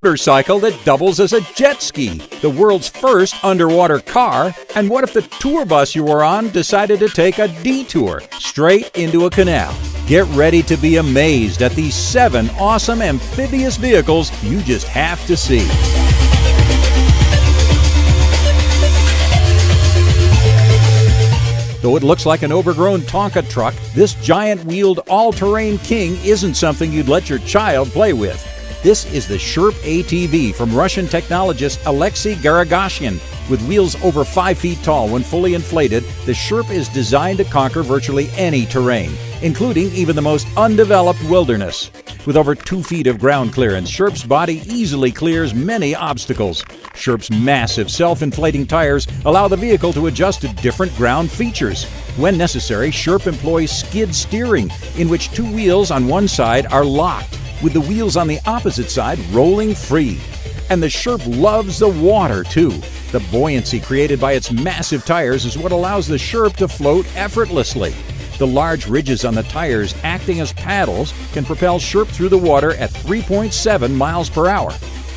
motorcycle that doubles as a jet ski, the world's first underwater car? And what if the tour bus you were on decided to take a detour straight into a canal? Get ready to be amazed at these 7 awesome amphibious vehicles you just have to see. Though it looks like an overgrown Tonka truck, this giant-wheeled all-terrain king isn't something you'd let your child play with. This is the Sherp ATV from Russian technologist Alexei Garagoshian. With wheels over 5 feet tall when fully inflated, the Sherp is designed to conquer virtually any terrain, including even the most undeveloped wilderness. With over 2 feet of ground clearance, Sherp's body easily clears many obstacles. Sherp's massive self-inflating tires allow the vehicle to adjust to different ground features. When necessary, Sherp employs skid steering, in which 2 wheels on one side are locked, with the wheels on the opposite side rolling free. And the Sherp loves the water, too. The buoyancy created by its massive tires is what allows the Sherp to float effortlessly. The large ridges on the tires acting as paddles can propel Sherp through the water at 3.7 miles per hour.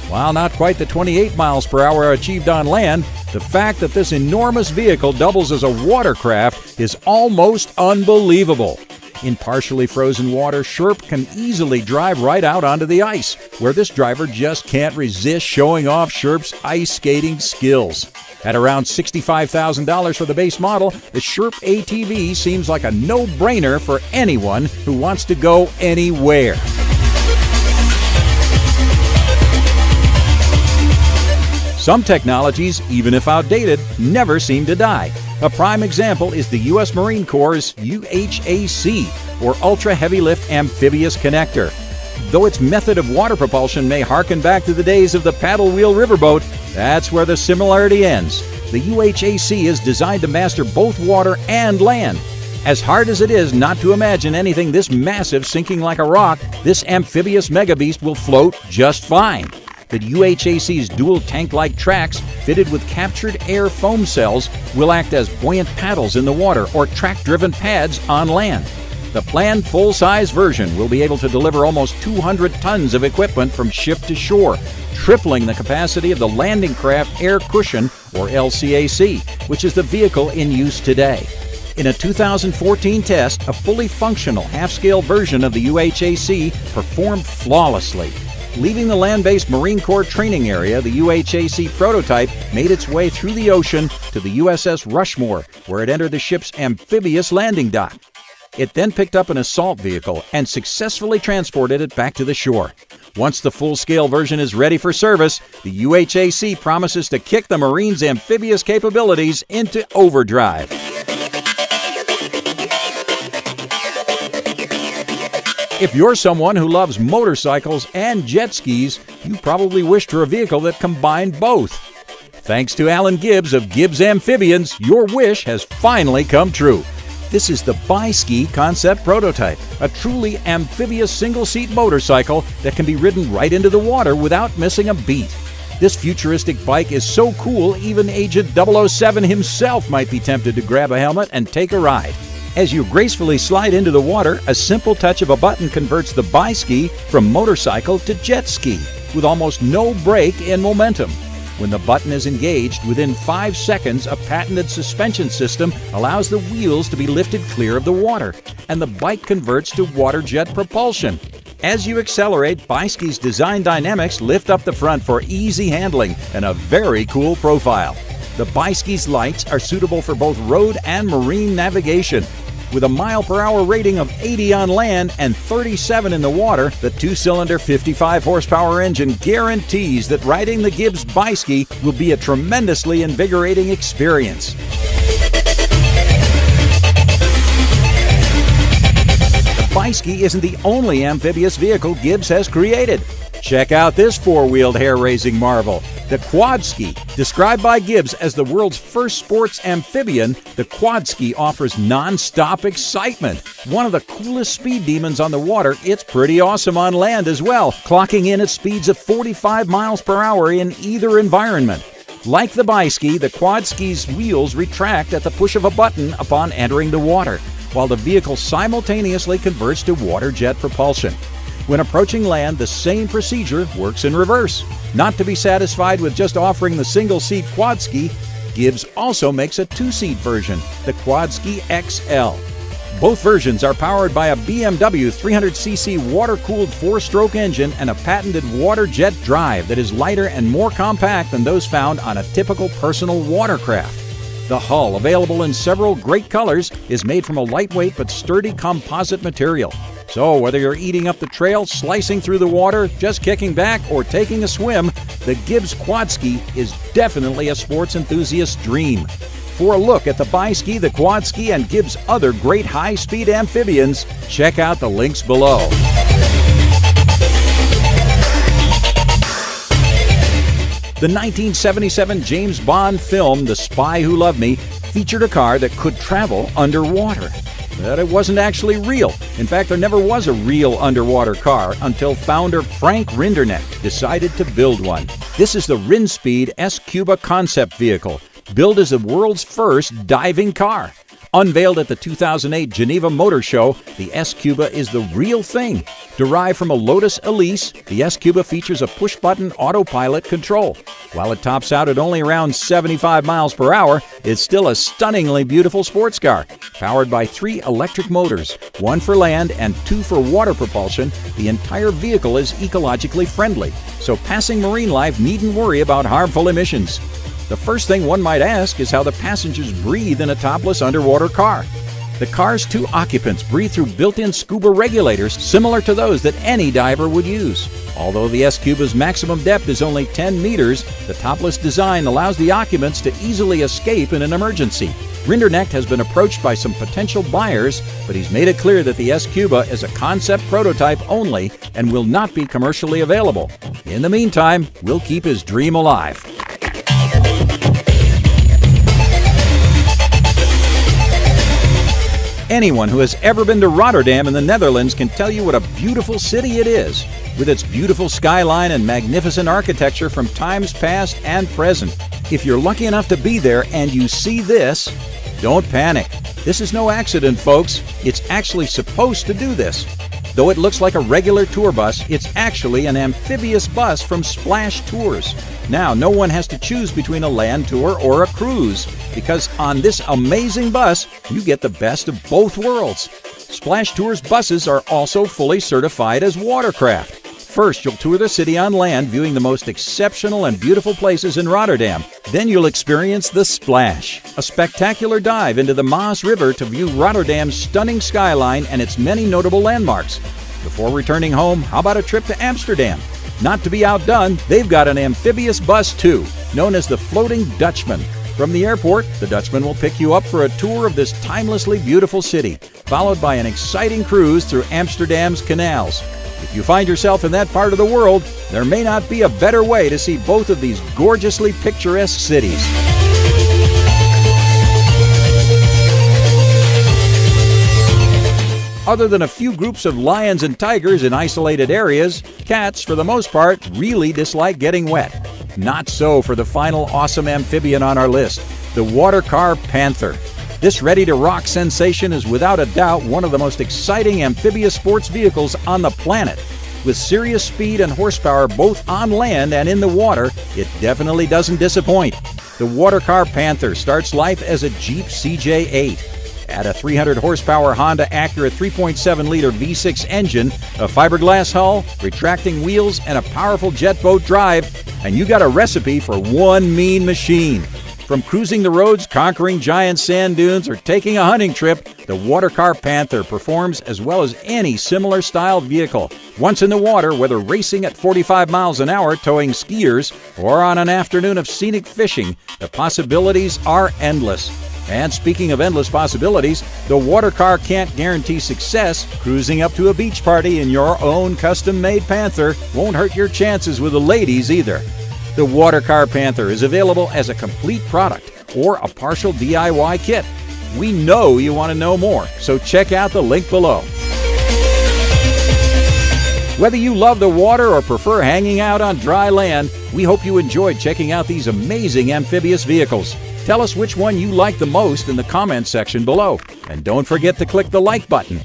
While not quite the 28 miles per hour achieved on land, the fact that this enormous vehicle doubles as a watercraft is almost unbelievable. In partially frozen water, Sherp can easily drive right out onto the ice, where this driver just can't resist showing off Sherp's ice skating skills. At around $65,000 for the base model, the Sherp ATV seems like a no-brainer for anyone who wants to go anywhere. Some technologies, even if outdated, never seem to die. A prime example is the U.S. Marine Corps' UHAC, or Ultra Heavy Lift Amphibious Connector. Though its method of water propulsion may harken back to the days of the paddle wheel riverboat, that's where the similarity ends. The UHAC is designed to master both water and land. As hard as it is not to imagine anything this massive sinking like a rock, this amphibious megabeast will float just fine. The UHAC's dual tank-like tracks, fitted with captured air foam cells, will act as buoyant paddles in the water or track-driven pads on land. The planned full-size version will be able to deliver almost 200 tons of equipment from ship to shore, tripling the capacity of the Landing Craft Air Cushion, or LCAC, which is the vehicle in use today. In a 2014 test, a fully functional half-scale version of the UHAC performed flawlessly. Leaving the land-based Marine Corps training area, the UHAC prototype made its way through the ocean to the USS Rushmore, where it entered the ship's amphibious landing dock. It then picked up an assault vehicle and successfully transported it back to the shore. Once the full-scale version is ready for service, the UHAC promises to kick the Marines' amphibious capabilities into overdrive. If you're someone who loves motorcycles and jet skis, you probably wished for a vehicle that combined both. Thanks to Alan Gibbs of Gibbs Amphibians, your wish has finally come true. This is the Bi-Ski concept prototype, a truly amphibious single-seat motorcycle that can be ridden right into the water without missing a beat. This futuristic bike is so cool, even Agent 007 himself might be tempted to grab a helmet and take a ride. As you gracefully slide into the water, a simple touch of a button converts the Bi-Ski from motorcycle to jet ski, with almost no break in momentum. When the button is engaged, within 5 seconds, a patented suspension system allows the wheels to be lifted clear of the water, and the bike converts to water jet propulsion. As you accelerate, Bi-Ski's design dynamics lift up the front for easy handling and a very cool profile. The Bi-Ski's lights are suitable for both road and marine navigation. With a mile-per-hour rating of 80 on land and 37 in the water, the 2-cylinder 55-horsepower engine guarantees that riding the Gibbs Bi-Ski will be a tremendously invigorating experience. The Bi-Ski isn't the only amphibious vehicle Gibbs has created. Check out this four-wheeled hair-raising marvel, the Quad-Ski. Described by Gibbs as the world's first sports amphibian, the Quad-Ski offers non-stop excitement. One of the coolest speed demons on the water, it's pretty awesome on land as well, clocking in at speeds of 45 miles per hour in either environment. Like the Bi-Ski, the Quad-Ski's wheels retract at the push of a button upon entering the water, while the vehicle simultaneously converts to water jet propulsion. When approaching land, the same procedure works in reverse. Not to be satisfied with just offering the single-seat quad ski, Gibbs also makes a two-seat version, the Quad Ski XL. Both versions are powered by a BMW 300cc water-cooled 4-stroke engine and a patented water jet drive that is lighter and more compact than those found on a typical personal watercraft. The hull, available in several great colors, is made from a lightweight but sturdy composite material. So whether you're eating up the trail, slicing through the water, just kicking back, or taking a swim, the Gibbs Quad Ski is definitely a sports enthusiast's dream. For a look at the Bi-Ski, the Quad Ski, and Gibbs' other great high-speed amphibians, check out the links below. The 1977 James Bond film, The Spy Who Loved Me, featured a car that could travel underwater. But it wasn't actually real. In fact, there never was a real underwater car until founder Frank Rinderknecht decided to build one. This is the Rinspeed S-Cuba concept vehicle, billed as the world's first diving car. Unveiled at the 2008 Geneva Motor Show, the S-Cuba is the real thing. Derived from a Lotus Elise, the S-Cuba features a push-button autopilot control. While it tops out at only around 75 miles per hour, it's still a stunningly beautiful sports car. Powered by 3 electric motors, 1 for land and 2 for water propulsion, the entire vehicle is ecologically friendly, so passing marine life needn't worry about harmful emissions. The first thing one might ask is how the passengers breathe in a topless underwater car. The car's 2 occupants breathe through built-in scuba regulators similar to those that any diver would use. Although the S-Cuba's maximum depth is only 10 meters, the topless design allows the occupants to easily escape in an emergency. Rinderknecht has been approached by some potential buyers, but he's made it clear that the S-Cuba is a concept prototype only and will not be commercially available. In the meantime, we'll keep his dream alive. Anyone who has ever been to Rotterdam in the Netherlands can tell you what a beautiful city it is, with its beautiful skyline and magnificent architecture from times past and present. If you're lucky enough to be there and you see this, don't panic. This is no accident, folks. It's actually supposed to do this. Though it looks like a regular tour bus, it's actually an amphibious bus from Splash Tours. Now, no one has to choose between a land tour or a cruise, because on this amazing bus, you get the best of both worlds. Splash Tours buses are also fully certified as watercraft. First, you'll tour the city on land, viewing the most exceptional and beautiful places in Rotterdam. Then you'll experience the Splash, a spectacular dive into the Maas River to view Rotterdam's stunning skyline and its many notable landmarks. Before returning home, how about a trip to Amsterdam? Not to be outdone, they've got an amphibious bus too, known as the Floating Dutchman. From the airport, the Dutchman will pick you up for a tour of this timelessly beautiful city, followed by an exciting cruise through Amsterdam's canals. If you find yourself in that part of the world, there may not be a better way to see both of these gorgeously picturesque cities. Other than a few groups of lions and tigers in isolated areas, cats, for the most part, really dislike getting wet. Not so for the final awesome amphibian on our list, the water car Panther. This ready-to-rock sensation is without a doubt one of the most exciting amphibious sports vehicles on the planet. With serious speed and horsepower both on land and in the water, it definitely doesn't disappoint. The water car Panther starts life as a Jeep CJ8. Add a 300-horsepower Honda Acura 3.7-liter V6 engine, a fiberglass hull, retracting wheels, and a powerful jet boat drive, and you got a recipe for one mean machine. From cruising the roads, conquering giant sand dunes, or taking a hunting trip, the water car Panther performs as well as any similar style vehicle. Once in the water, whether racing at 45 miles an hour towing skiers or on an afternoon of scenic fishing, the possibilities are endless. And speaking of endless possibilities, the water car can't guarantee success. Cruising up to a beach party in your own custom-made Panther won't hurt your chances with the ladies either. The water car Panther is available as a complete product or a partial DIY kit. We know you want to know more, so check out the link below. Whether you love the water or prefer hanging out on dry land, we hope you enjoyed checking out these amazing amphibious vehicles. Tell us which one you like the most in the comments section below. And don't forget to click the like button.